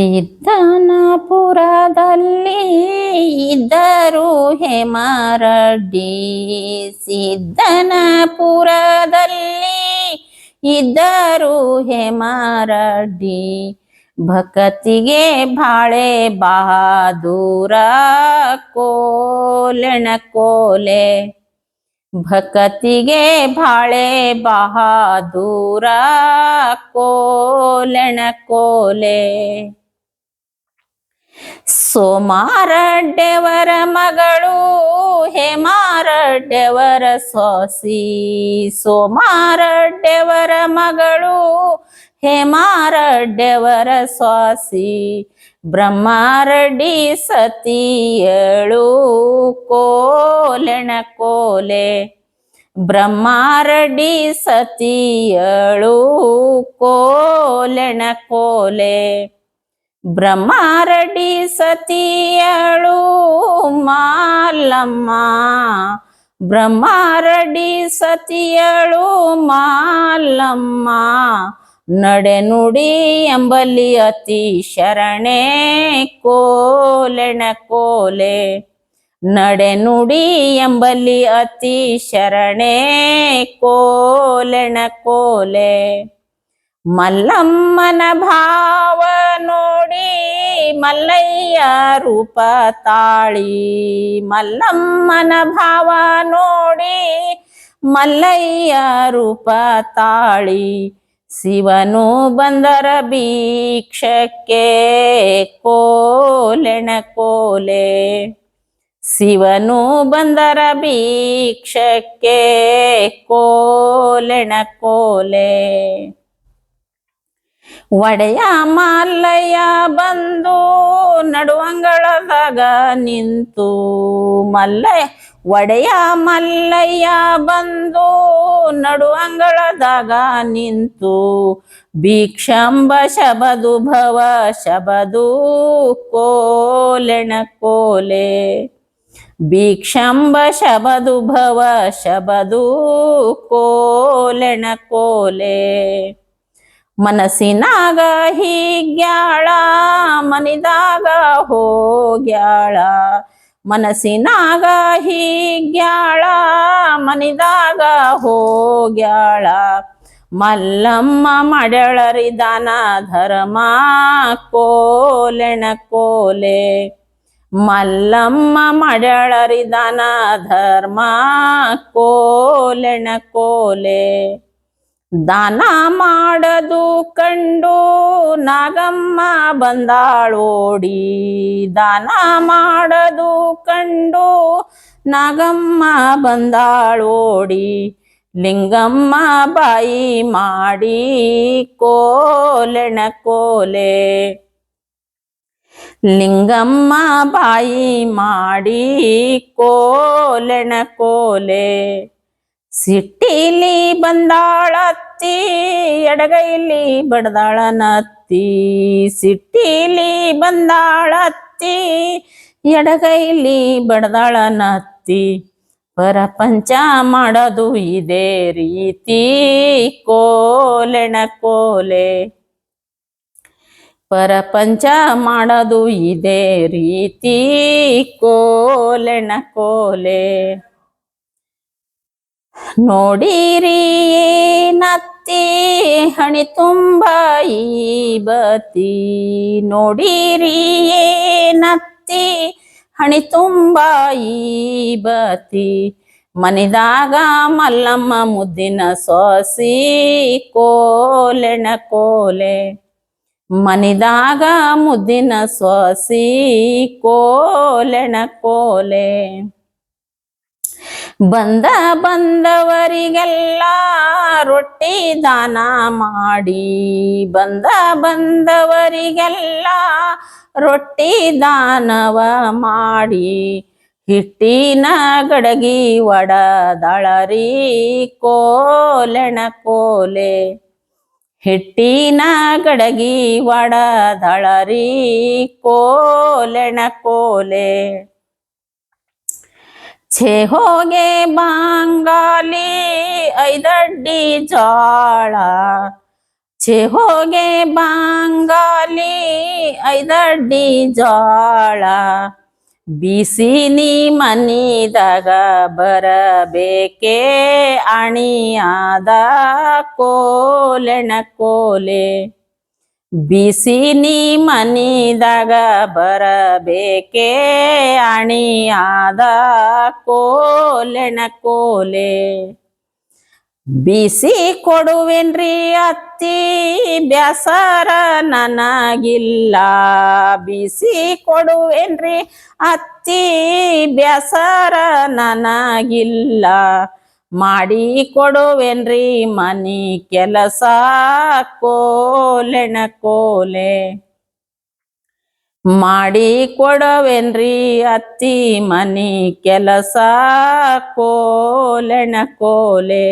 ಸಿದ್ದನಪುರದಲ್ಲಿ ಇದ್ದರು ಹೇಮರಡ್ಡಿ. ಸಿದ್ದನಪುರದಲ್ಲಿ ಇದ್ದರು ಹೇಮರಡ್ಡಿ. ಭಕತಿಗೆ ಬಾಳೆ ಬಹಾದೂರ ಕೋಲೆಣ ಕೋಲೆ. ಭಕತಿಗೆ ಬಾಳೆ ಬಹಾದೂರ ಕೋಲೆಣ ಕೋಲೆ. ಸೋಮಾರಡ್ಡೆವರ ಮಗಳು ಹೇಮಾರಡ್ಡೆವರ ಸೊಸಿ. ಸೋಮಾರಡ್ಡೆವರ ಮಗಳು ಹೇಮಾರಡ್ಡೆವರ ಸೊಸಿ. ಬ್ರಹ್ಮಾರಡ್ಡಿ ಸತಿಯಳು ಕೋಲೆಣ ಕೋಲೆ. ಬ್ರಹ್ಮಾರಡ್ಡಿ ಸತಿಯಳು ಕೋಲೆಣ ಕೋಲೆ. ಬ್ರಹ್ಮಾರಡ್ಡಿ ಸತಿಯಳು ಮಾಲಮ್ಮ. ಬ್ರಹ್ಮಾರಡ್ಡಿ ಸತಿಯಳು ಮಾಲಮ್ಮ. ನಡೆ ನುಡಿ ಎಂಬಲ್ಲಿ ಅತಿ ಶರಣೆ ಕೋಲೆಣ ಕೋಲೆ. ನಡೆ ನುಡಿ ಎಂಬಲ್ಲಿ ಅತಿ ಶರಣೆ ಕೋಲೆಣ ಕೋಲೆ. ಮಲ್ಲಮ್ಮನ ಭಾವ ನೋಡಿ ಮಲ್ಲಯ್ಯ ರೂಪ ತಾಳಿ. ಮಲ್ಲಮ್ಮನ ಭಾವ ನೋಡಿ ಮಲ್ಲಯ್ಯ ರೂಪ ತಾಳಿ. ಶಿವನು ಬಂದರ ಭಿಕ್ಷಕ್ಕೆ ಕೋಲೆಣ ಕೋಲೆ. ಶಿವನು ಬಂದರ ಭಿಕ್ಷಕ್ಕೆ ಕೋಲೆಣ ಕೋಲೆ. ಒಡೆಯ ಮಲ್ಲಯ್ಯ ಬಂದು ನಡುವಂಗಳದಾಗ ನಿಂತು. ಒಡೆಯ ಮಲ್ಲಯ್ಯ ಬಂದು ನಡುವಂಗಳದಾಗ ನಿಂತು. ಭಿಕ್ಷಂಬ ಶಬದು ಭವ ಶಬದು ಕೋಲೆಣ ಕೋಲೆ. ಭಿಕ್ಷಂಬ ಶಬದು ಭವ ಶಬದು ಕೋಲೆಣ ಕೋಲೆ. ಮನಸ್ಸಿನಾಗ ಹೀಗ್ಯಾಳ ಮನಿದಾಗ ಹೋಗ್ಯಾಳ. ಮನಸ್ಸಿನಾಗ ಹೀಗ್ಯಾಳ ಮನಿದಾಗ ಹೋಗ್ಯಾಳ. ಮಲ್ಲಮ್ಮ ಮಾಡ್ಯಾಳರಿ ದಾನ ಧರ್ಮ ಕೋಲೆಣ ಕೋಲೆ. ಮಲ್ಲಮ್ಮ ಮಾಡ್ಯಾಳರಿ ದಾನ ಧರ್ಮ ಕೋಲೆಣ ಕೋಲೆ. ದಾನ ಮಾಡದು ಕಂಡು ನಾಗಮ್ಮ ಬಂದಾಳೋಡಿ. ದಾನ ಮಾಡದು ಕಂಡು ನಾಗಮ್ಮ ಬಂದಾಳೋಡಿ. ಲಿಂಗಮ್ಮ ಬಾಯಿ ಮಾಡಿ ಕೋಲೆಣ ಕೋಲೆ. ಲಿಂಗಮ್ಮ ಬಾಯಿ ಮಾಡಿ ಕೋಲೆಣ ಕೋಲೆ. ಸಿಟ್ಟಿಲಿ ಬಂದಾಳತ್ತಿ ಎಡಗೈಲಿ ಬಡದಾಳ ನತ್ತಿ. ಸಿಟ್ಟಿಲಿ ಬಂದಾಳತ್ತಿ ಎಡಗೈಲಿ ಬಡದಾಳ ನತ್ತಿ. ಪರಪಂಚ ಮಾಡೋದು ಇದೇ ರೀತಿ ಕೋಲೆಣ ಕೋಲೆ. ಪರಪಂಚ ಮಾಡೋದು ಇದೇ ರೀತಿ ಕೋಲೆಣ ಕೋಲೆ. ನೋಡಿರಿ ಏನತ್ತಿ ಹಣಿ ತುಂಬ ಈ ಬತ್ತಿ. ನೋಡಿರಿ ಏನತ್ತಿ ಹಣಿ ತುಂಬ ಈ ಬತ್ತಿ. ಮನಿದಾಗ ಮಲ್ಲಮ್ಮ ಮುದ್ದಿನ ಸೊಸಿ ಕೋಲೆಣ ಕೋಲೆ. ಮನಿದಾಗ ಮುದ್ದಿನ ಸೊಸಿ ಕೋಲೆಣ ಕೋಲೆ. ಬಂದ ಬಂದವರಿಗೆಲ್ಲ ರೊಟ್ಟಿ ದಾನ ಮಾಡಿ. ಬಂದ ಬಂದವರಿಗೆಲ್ಲ ರೊಟ್ಟಿ ದಾನವ ಮಾಡಿ. ಹಿಟ್ಟಿನ ಗಡಗಿ ಒಡದಾಳರಿ ಕೋಲೆಣ ಕೋಲೆ. ಹಿಟ್ಟಿನ ಗಡಗಿ ಒಡದಾಳರಿ ಕೋಲೆಣ ಕೋಲೆ. ಛೇ ಹೋಗೆ ಬಾಂಗಾಲಿ ಐದಡ್ಡಿ ಜೋಳ. ಹೋಗೆ ಬಾಂಗಾಲಿ ಐದಡ್ಡಿ ಜೋಳ ಬಿಸಿ ನೀ ಮನಿದಾಗ ಬರಬೇಕೆ ಅಣಿಯಾದ ಕೋಲೆಣ ಕೋಲೆ ಬಿಸಿ ನೀ ಮನಿದಾಗ ಬರಬೇಕೆ ಅಣಿಯಾದ ಕೋಲೆಣ ಕೋಲೆ ಬಿಸಿ ಕೊಡುವೆನ್ರಿ ಅತ್ತಿ ಬ್ಯಾಸರ ನನಗಿಲ್ಲ ಬಿಸಿ ಕೊಡುವೆನ್ರಿ ಅತ್ತಿ ಬ್ಯಾಸರ ನನಗಿಲ್ಲ ಮಾಡಿ ಕೊಡುವೆನ್ರಿ ಮನಿ ಕೆಲಸ ಕೋಲೆಣ ಕೋಲೆ ಮಾಡಿ ಕೊಡುವೆನ್ರಿ ಅತ್ತಿ ಮನಿ ಕೆಲಸ ಕೋಲೆಣ ಕೋಲೆ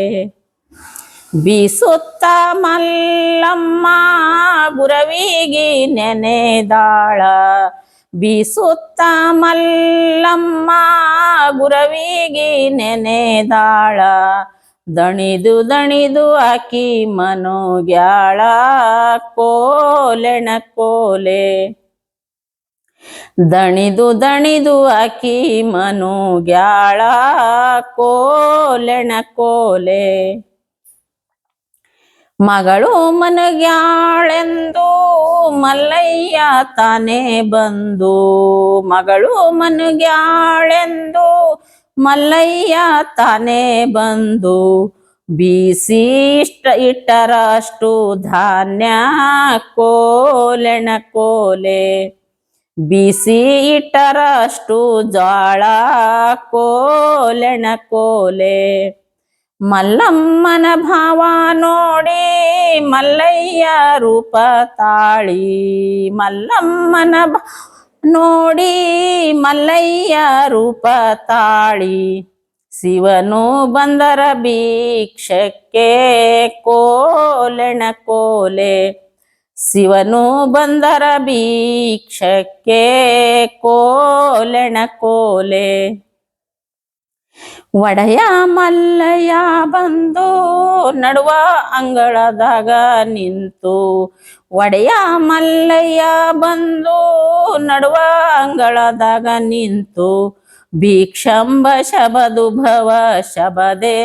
ಬೀಸುತ್ತ ಮಲ್ಲಮ್ಮ ಗುರವಿಗಿ ನೆನೆದಾಳ ಬೀಸುತ್ತ ಮಲ್ಲಮ್ಮ ಗುರವಿಗಿ ನೆನೆದಾಳ ದಣಿದು ದಣಿದು ಆಕಿ ಮನುಗ್ಯಾಳ ಕೋಲೆಣ ಕೋಲೆ ದಣಿದು ದಣಿದು ಆಕಿ ಮನುಗ್ಯಾಳ ಕೋಲೆಣ ಕೋಲೆ ಮಗಳು ಮನಗ್ಯಾಳೆಂದು ಮಲ್ಲಯ್ಯ ತಾನೇ ಬಂದು ಮಗಳು ಮನಗ್ಯಾಳೆಂದು ಮಲ್ಲಯ್ಯ ತಾನೇ ಬಂದು ಬೀಸಿ ಇಟ್ಟರಷ್ಟು ಧಾನ್ಯ ಕೋಲೆಣ ಕೋಲೆ ಬಿಸಿ ಇಟ್ಟರಷ್ಟು ಜೋಳ ಕೋಲೆಣ ಕೋಲೆ ಮಲ್ಲಮ್ಮನ ಭಾವ ನೋಡಿ ಮಲ್ಲಯ್ಯ ರೂಪ ತಾಳಿ ಮಲ್ಲಮ್ಮನ ನೋಡಿ ಮಲ್ಲಯ್ಯ ರೂಪ ತಾಳಿ ಶಿವನು ಬಂದರ ಭಿಕ್ಷಕ್ಕೆ ಕೋಲೆಣ ಕೋಲೆ ಶಿವನು ಬಂದರ ಭಿಕ್ಷಕ್ಕೆ ಕೋಲೆಣ ಕೋಲೆ ಒಡೆಯ ಮಲ್ಲಯ್ಯ ಬಂದು ನಡುವ ಅಂಗಳದಾಗ ನಿಂತು ಒಡೆಯ ಮಲ್ಲಯ್ಯ ಬಂದು ನಡುವ ಅಂಗಳದಾಗ ನಿಂತು ಭಿಕ್ಷಂಬ ಶಬದು ಭವ ಶಬದೆ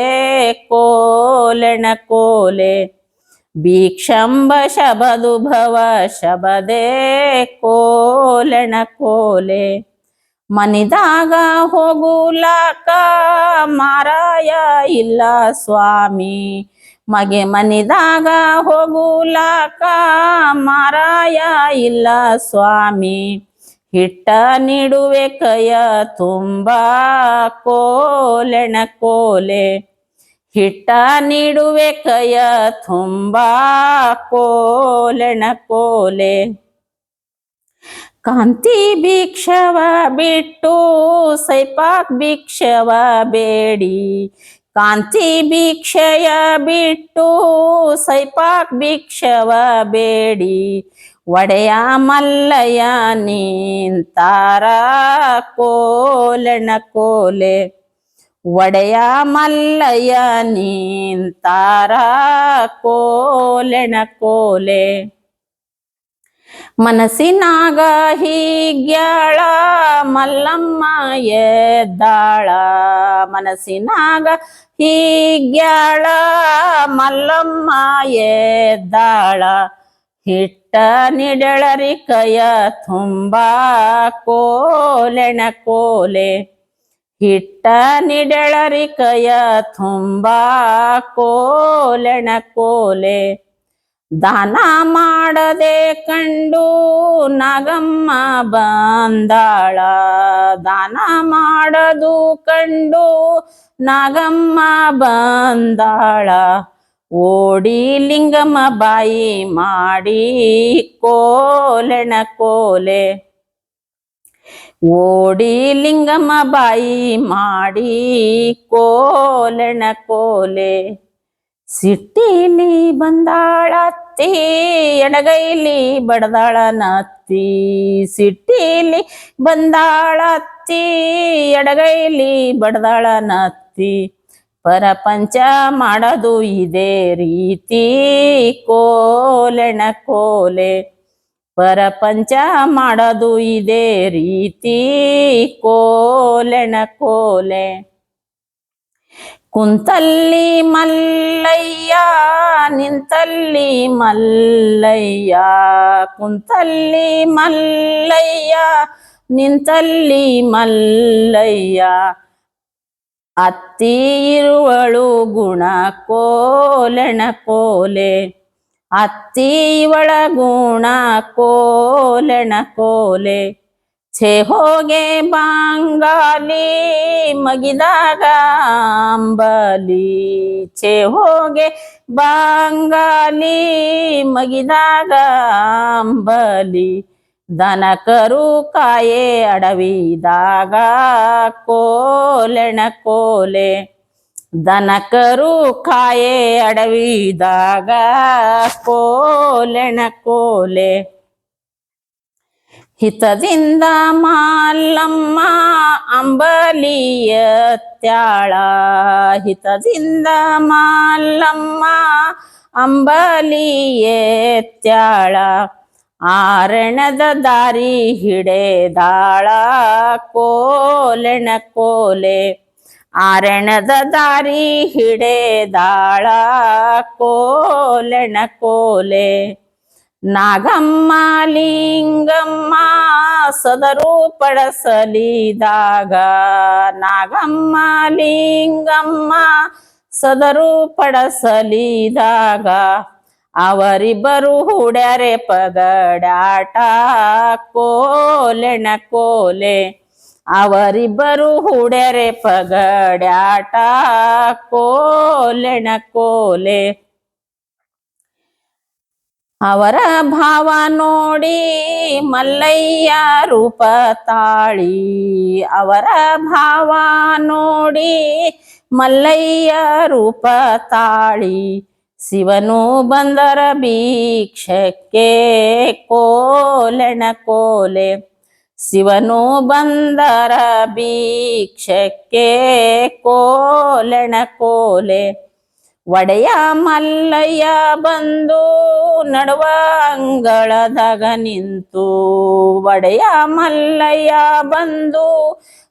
ಕೋಲೆಣ ಕೋಲೆ ಭಿಕ್ಷಂಬ ಶಬದು ಭವ ಶಬದೆ ಕೋಲೆಣ ಕೋಲೆ ಮನಿದಾಗ ಹೋಗುಲಾಕ ಮಾರಾಯ ಇಲ್ಲ ಸ್ವಾಮಿ ಮನಿದಾಗ ಹೋಗುಲಾಕ ಮಾರಾಯ ಇಲ್ಲ ಸ್ವಾಮಿ ಹಿಟ್ಟ ನೀಡುವೆ ಕೈಯ ತುಂಬ ಕೋಲೆಣ ಕೋಲೆ ಹಿಟ್ಟ ನೀಡುವೆ ಕೈಯ ತುಂಬ ಕೋಲೆಣ ಕೋಲೆ ಕಾಂತಿ ಭಿಕ್ಷವ ಬಿಟ್ಟು ಸೈಪಾಕ್ ಭಿಕ್ಷವ ಬೇಡಿ ಕಾಂತಿ ಭಿಕ್ಷಯ ಬಿಟ್ಟು ಸೈಪಾಕ್ ಭಿಕ್ಷವ ಬೇಡಿ ಒಡೆಯ ಮಲ್ಲಯ್ಯ ನಿಂತಾರ ಕೋಲೆಣ ಕೋಲೆ ಒಡೆಯ ಮಲ್ಲಯ್ಯ ನಿಂತಾರ ಕೋಲೆಣ ಕೋಲೆ ಮನಸ್ಸಿನಾಗ ಹೀಗ್ಯಾಳ ಮಲ್ಲಮ್ಮ ಎದ್ದಾಳ ಮನಸ್ಸಿನಾಗ ಹೀಗ್ಯಾಳ ಮಲ್ಲಮ್ಮ ಎದ್ದಾಳ ಹಿಟ್ಟ ನಿಡಳರಿ ಕೈಯ ತುಂಬ ಕೋಲೆಣ ಕೋಲೆ ಹಿಟ್ಟ ನಿಡಳರಿ ಕೈಯ ತುಂಬ ಕೋಲೆಣ ಕೋಲೆ ದಾನ ಮಾಡದೆ ಕಂಡು ನಾಗಮ್ಮ ಬಂದಾಳ ದಾನ ಮಾಡದು ಕಂಡು ನಾಗಮ್ಮ ಬಂದಾಳ ಓಡಿ ಲಿಂಗಮ್ಮ ಬಾಯಿ ಮಾಡಿ ಕೋಲೆಣ ಕೋಲೆ ಓಡಿ ಲಿಂಗಮ್ಮ ಬಾಯಿ ಮಾಡಿ ಕೋಲೆಣ ಕೋಲೆ ಸಿಟ್ಟಿಲಿ ಬಂದಾಳತ್ತಿ ಎಡಗೈಲಿ ಬಡದಾಳ ನತ್ತಿ ಸಿಟ್ಟಿಲಿ ಬಂದಾಳತ್ತಿ ಎಡಗೈಲಿ ಬಡದಾಳ ನತ್ತಿ ಪರಪಂಚ ಮಾಡೋದು ಇದೇ ರೀತಿ ಕೋಲೆಣ ಕೋಲೆ. ಪರಪಂಚ ಮಾಡೋದು ಇದೇ ರೀತಿ ಕೋಲೆಣ ಕೋಲೆ. ಕುಂತಲ್ಲಿ ಮಲ್ಲಯ್ಯ ನಿಂತಲ್ಲಿ ಮಲ್ಲಯ್ಯ, ಕುಂತಲ್ಲಿ ಮಲ್ಲಯ್ಯ ನಿಂತಲ್ಲಿ ಮಲ್ಲಯ್ಯ. ಅತ್ತಿ ಇರುವಳು ಗುಣ ಕೋಲೆಣ ಕೋಲೆ, ಅತ್ತಿ ಇವಳ ಗುಣ ಕೋಲೆಣ ಕೋಲೆ. ಛೇ ಹೋಗೆ ಬಾಂಗಾಲಿ ಮಗಿದಾಗ ಅಂಬಲಿ, ಛೇ ಹೋಗೆ ಬಾಂಗಾಲಿ ಮಗಿದಾಗ ಅಂಬಲಿ. ದನ ಕರು ಕಾಯೆ ಅಡವಿದಾಗ ಕೋಲೆಣ ಕೋಲೆ, ದನ ಕರು ಕಾಯೆ ಅಡವಿದಾಗ ಕೋಲೆಣ ಕೋಲೆ. ಹಿತದಿಂದ ಮಾಲಮ್ಮ ಅಂಬಲಿಯ ತ್ಯಾಳ, ಹಿತದಿಂದ ಮಾಲಮ್ಮ ಅಂಬಲಿಯ ತ್ಯಾಳ. ಆರಣದ ದಾರಿ ಹಿಡೆದಾಳ ಕೋಲೆಣ ಕೋಲೆ, ಆರಣದ ದಾರಿ ಹಿಡೆದಾಳ ಕೋಲೆಣ ಕೋಲೆ. ನಾಗಮ್ಮ ಲಿಂಗಮ್ಮ ಸದರು ಪಡಸಲಿದಾಗ, ನಾಗಮ್ಮ ಲಿಂಗಮ್ಮ ಸದರು ಪಡಸಲಿದಾಗ. ಅವರಿಬ್ಬರು ಹೂಡ್ಯಾರೆ ಪಗಡಾಟ ಕೋಲೆಣ ಕೋಲೆ, ಅವರಿಬ್ಬರು ಹೂಡ್ಯಾರೆ ಪಗಡಾಟ ಕೋಲೆಣ ಕೋಲೆ. ಅವರ ಭಾವ ನೋಡಿ ಮಲ್ಲಯ್ಯ ರೂಪ ತಾಳಿ, ಅವರ ಭಾವ ನೋಡಿ ಮಲ್ಲಯ್ಯ ರೂಪ ತಾಳಿ. ಶಿವನು ಬಂದರ ಭಿಕ್ಷಕ್ಕೆ ಕೋಲೆಣ ಕೋಲೆ, ಶಿವನು ಬಂದರ ಭಿಕ್ಷಕ್ಕೆ ಕೋಲೆಣ ಕೋಲೆ. ಒಡೆಯ ಮಲ್ಲಯ್ಯ ಬಂದು ನಡುವ ಅಂಗಳದಾಗ ನಿಂತು, ಒಡೆಯ ಮಲ್ಲಯ್ಯ ಬಂದು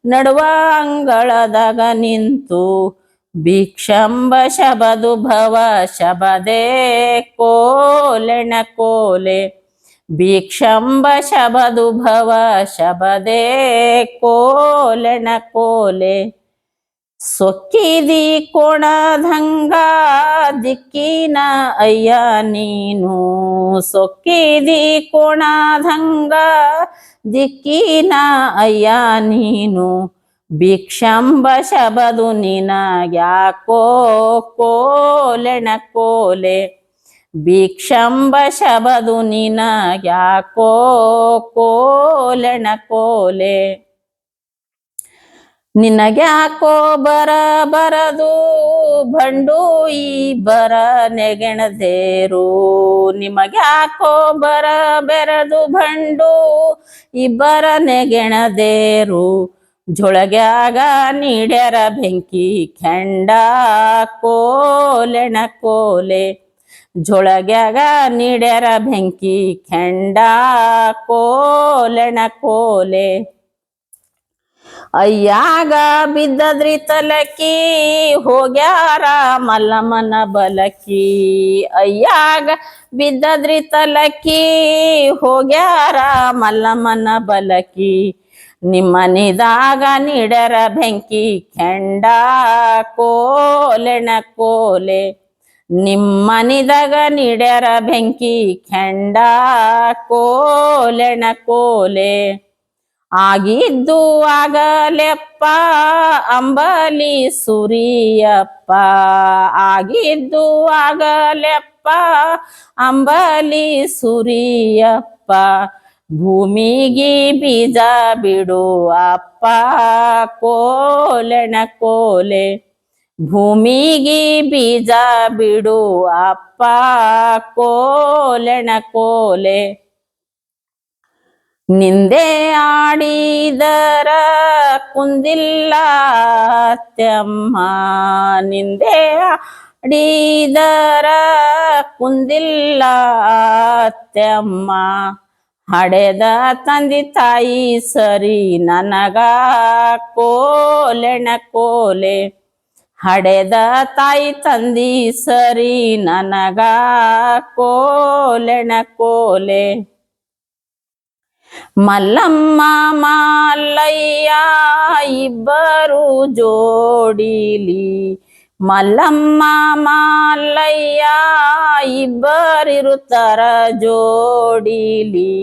ನಡುವ ಅಂಗಳದಾಗ ನಿಂತು. ಭಿಕ್ಷಂಬ ಶಬದು ಭವ ಶಬದೆ ಕೋಲೆಣ ಕೋಲೆ, ಭಿಕ್ಷಂಬ ಶಬದು ಭವ ಶಬದೆ ಕೋಲೆಣ ಕೋಲೆ. ಸೊಕ್ಕಿದಿ ಕೋಣದಂಗ ದಿಕ್ಕಿನ ಅಯ್ಯ ನೀನು, ಸೊಕ್ಕಿದಿ ಕೋಣದಂಗ ದಿಕ್ಕಿನ ಅಯ್ಯ ನೀನು. ಭಿಕ್ಷಂಬ ಶಬದು ನಿನಗ್ಯಾಕೋ ಕೋಲೆಣ ಕೋಲೆ, ಭಿಕ್ಷಂಬ ಶಬದು ನಿನಗ್ಯಾಕೋ ಕೋಲೆಣ ಕೋಲೆ. ನಿನಗ್ಯಾಕೋ ಬರದು ಭಂಡು ಈ ಬರ ನೆಗೆಣದೇರು, ನಿಮಗ್ಯಾಕೋ ಬರದು ಭಂಡು ಇಬ್ಬರ ನೆಗೆಣದೇರು. ಜೊಳಗ್ಯಾಗ ನೀಡ್ಯಾರ ಬೆಂಕಿ ಕೆಂಡ ಕೋಲೆಣ ಕೋಲೆ, ಜೊಳಗ್ಯಾಗ ನೀಡ್ಯಾರ ಬೆಂಕಿ ಕೆಂಡ ಕೋಲೆಣ ಕೋಲೆ. ಅಯ್ಯಾಗ ಬಿದ್ದದ್ರಿ ತಲಕಿ ಹೋಗ್ಯಾರ ಮಲ್ಲಮ್ಮನ ಬಲಕಿ, ಅಯ್ಯಾಗ ಬಿದ್ದದ್ರಿ ತಲಕಿ ಹೋಗ್ಯಾರ ಮಲ್ಲಮ್ಮನ ಬಲಕಿ. ನಿಮ್ಮನಿದಾಗ ನೀಡ್ಯಾರ ಬೆಂಕಿ ಕೆಂಡ ಕೋಲೆಣ ಕೋಲೆ, ನಿಮ್ಮನಿದಾಗ ನೀಡ್ಯಾರ ಬೆಂಕಿ ಕೆಂಡ ಕೋಲೆಣ ಕೋಲೆ. ಆಗಿದ್ದು ಆಗಲೆಪ್ಪ ಅಂಬಲಿ ಸುರಿಯಪ್ಪ, ಆಗಿದ್ದು ಆಗಲೆಪ್ಪ ಅಂಬಲಿ ಸುರಿಯಪ್ಪ. ಭೂಮಿಗೆ ಬೀಜ ಬಿಡು ಅಪ್ಪ ಕೋಲೆಣ ಕೋಲೆ, ಭೂಮಿಗೆ ಬೀಜ ಬಿಡು ಅಪ್ಪ ಕೋಲೆಣ ಕೋಲೆ. ನಿಂದೆ ಆಡಿದರ ಕುಂದಿಲ್ಲ ಅತ್ಯಮ್ಮ, ನಿಂದೆ ಆಡಿದರ ಕುಂದಿಲ್ಲ ಅತ್ಯಮ್ಮ. ಹಡೆದ ತಂದೆ ತಾಯಿ ಸರಿ ನನಗ ಕೋಲೆಣ ಕೋಲೆ, ಹಡೆದ ತಾಯಿ ತಂದಿ ಸರಿ ನನಗ ಕೋಲೆಣ ಕೋಲೆ. ಮಲ್ಲಮ್ಮ ಮಲ್ಲಯ್ಯ ಇಬ್ಬರು ಜೋಡಿಲಿ, ಮಲ್ಲಮ್ಮ ಮಲ್ಲಯ್ಯ ಇಬ್ಬರಿರುತ್ತಾರ ಜೋಡಿಲಿ.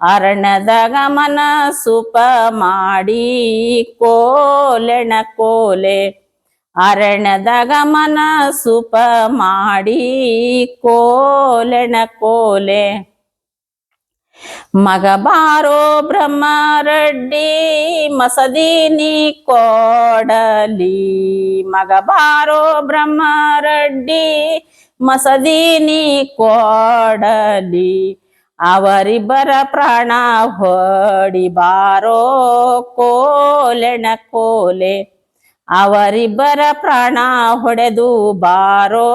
ಅರಣ್ಯದಾಗ ಮನಸುಪ ಮಾಡಿ ಕೋಲೆಣ ಕೋಲೆ, ಅರಣ್ಯದಾಗ ಮನಸುಪ ಮಾಡಿ ಕೋಲೆಣ ಕೋಲೆ. ಮಗ ಬಾರೋ ಬ್ರಹ್ಮರೆಡ್ಡಿ ಮಸದೀನಿ ಕೊಡಲಿ, ಮಗ ಬಾರೋ ಬ್ರಹ್ಮರೆಡ್ಡಿ ಮಸದೀನಿ ಕೊಡಲಿ. ಅವರಿಬ್ಬರ ಪ್ರಾಣ ಹೊಡಿ ಬಾರೋ ಕೋಲೆಣ ಕೋಲೆ, ಅವರಿಬ್ಬರ ಪ್ರಾಣ ಹೊಡೆದು ಬಾರೋ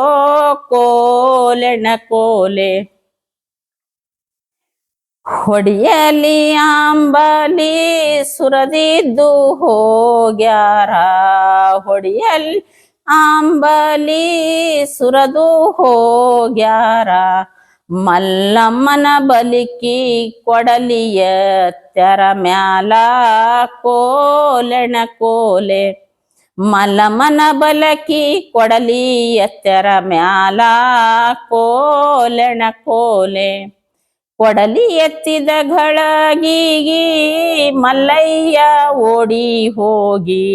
ಕೋಲೆಣ ಕೋಲೆ. ಹೊಡಿಯಲಿ ಅಂಬಲಿ ಸುರದಿದ್ದು ಹೋಗ್ಯಾರ, ಹೊಡಿಯಲಿ ಅಂಬಲಿ ಸುರದು ಹೋಗ್ಯಾರ. ಮಲ್ಲಮ್ಮನ ಬಲಿಕಿ ಕೊಡಲಿಯ ತೆರ ಮ್ಯಾಲ ಕೋಲೆಣ ಕೋಲೆ, ಮಲ್ಲಮ್ಮನ ಬಲಕಿ ಕೊಡಲಿ ಎತ್ತರ ಮ್ಯಾಲ ಕೋಲೆಣ ಕೋಲೆ. ಕೊಡಲಿ ಎತ್ತಿದ ಗಳಗಿಗಿ ಮಲ್ಲಯ್ಯ ಓಡಿ ಹೋಗಿ,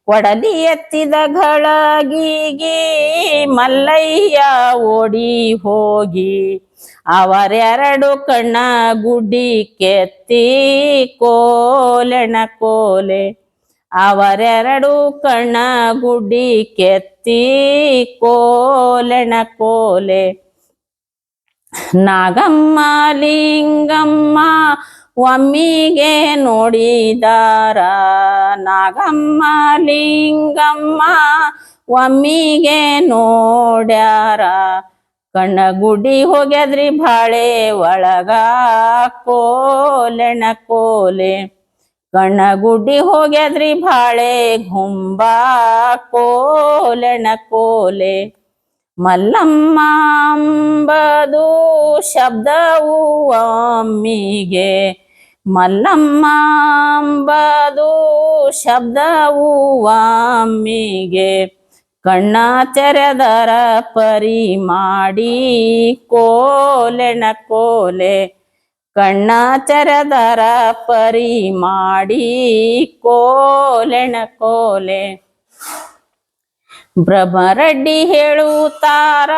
ಕೊಡಲಿ ಎತ್ತಿದ ಗಳಗಿಗಿ ಮಲ್ಲಯ್ಯ ಓಡಿ ಹೋಗಿ. ಅವರೆರಡು ಕಣ್ಣ ಗುಡ್ಡಿ ಕೆತ್ತಿ ಕೋಲೆಣ ಕೋಲೆ, ಅವರೆರಡು ಕಣ್ಣ ಗುಡ್ಡಿ ಕೆತ್ತಿ ಕೋಲೆಣ ಕೋಲೆ. ನಾಗಮ್ಮ ಲಿಂಗಮ್ಮ ಒಮ್ಮಿಗೆ ನೋಡಿದಾರ, ನಾಗಮ್ಮ ಲಿಂಗಮ್ಮ ಒಮ್ಮಿಗೆ ನೋಡ್ಯಾರ. ಕಣ್ಣಗುಡ್ಡಿ ಹೋಗ್ಯದ್ರಿ ಬಾಳೆ ಒಳಗ ಕೋಲೆಣ ಕೋಲೆ, ಕಣ್ಣಗುಡ್ಡಿ ಹೋಗ್ಯದ್ರಿ ಬಾಳೆ ಗುಂಬ ಕೋಲೆಣ ಕೋಲೆ. ಮಲ್ಲಮ್ಮ ಅಂಬದು ಶಬ್ದವು ಒಮ್ಮಿಗೆ, ಮಲ್ಲಮ್ಮ ಅಂಬದು ಶಬ್ದವು ಒಮ್ಮಿಗೆ. ಕಣ್ಣ ತೆರೆದರ ಪರಿ ಮಾಡಿ ಕೋಲೆಣ ಕೋಲೆ, ಕಣ್ಣ ತೆರೆದರ ಪರಿ ಮಾಡಿ ಕೋಲೆಣ ಕೋಲೆ. ಬ್ರಹ್ಮರೆಡ್ಡಿ ಹೇಳುತ್ತಾರ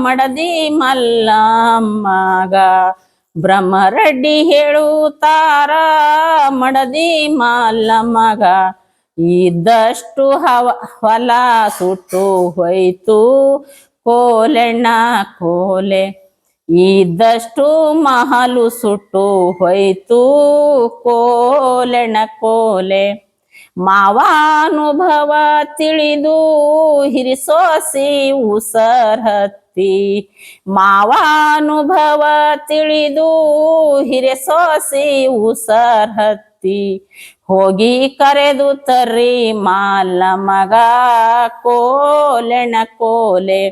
ಮಡದಿ ಮಲ್ಲಮ್ಮಗ, ಬ್ರಹ್ಮರೆಡ್ಡಿ ಹೇಳುತ್ತಾರ ಮಡದಿ ಮಲ್ಲಮ್ಮಗ. ಇದ್ದಷ್ಟು ಹೊಲ ಸುಟ್ಟು ಹೋಯ್ತು ಕೋಲೆಣ್ಣ ಕೋಲೆ, ಇದ್ದಷ್ಟು ಮಹಲು ಸುಟ್ಟು ಹೋಯ್ತು ಕೋಲೆಣ್ಣ ಕೋಲೆ. ಮಾವಾನುಭವ ತಿಳಿದು ಹಿರಿಸೋಸಿ ಉಸರ್ ಹತ್ತಿ, ಮಾವಾನುಭವ ತಿಳಿದು ಹಿರಿಸೋಸಿ ಉಸರ್ ಹತ್ತಿ. ಹೋಗಿ ಕರೆದು ತರ್ರಿ ಮಲ್ಲಮ್ಮಗ ಕೋಲೆಣ ಕೋಲೆ,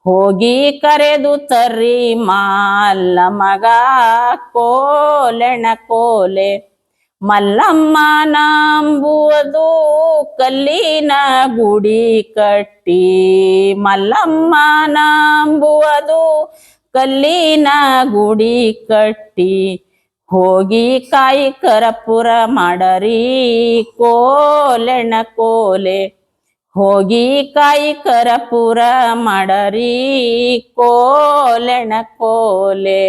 ಹೋಗಿ ಕರೆದು ತರ್ರಿ ಮಲ್ಲಮ್ಮಗ ಕೋಲೆಣ ಕೋಲೆ. ಮಲ್ಲಮ್ಮ ನಂಬುವುದು ಕಲ್ಲಿನ ಗುಡಿ ಕಟ್ಟಿ, ಮಲ್ಲಮ್ಮ ನಂಬುವುದು ಕಲ್ಲಿನ ಗುಡಿ ಕಟ್ಟಿ. ಹೋಗಿ ಕಾಯಿ ಕರ್ಪೂರ ಮಾಡರಿ ಕೋಲೆಣ ಕೋಲೆ, ಹೋಗಿ ಕಾಯಿ ಕರ್ಪೂರ ಮಾಡರಿ ಕೋಲೆಣ ಕೋಲೆ.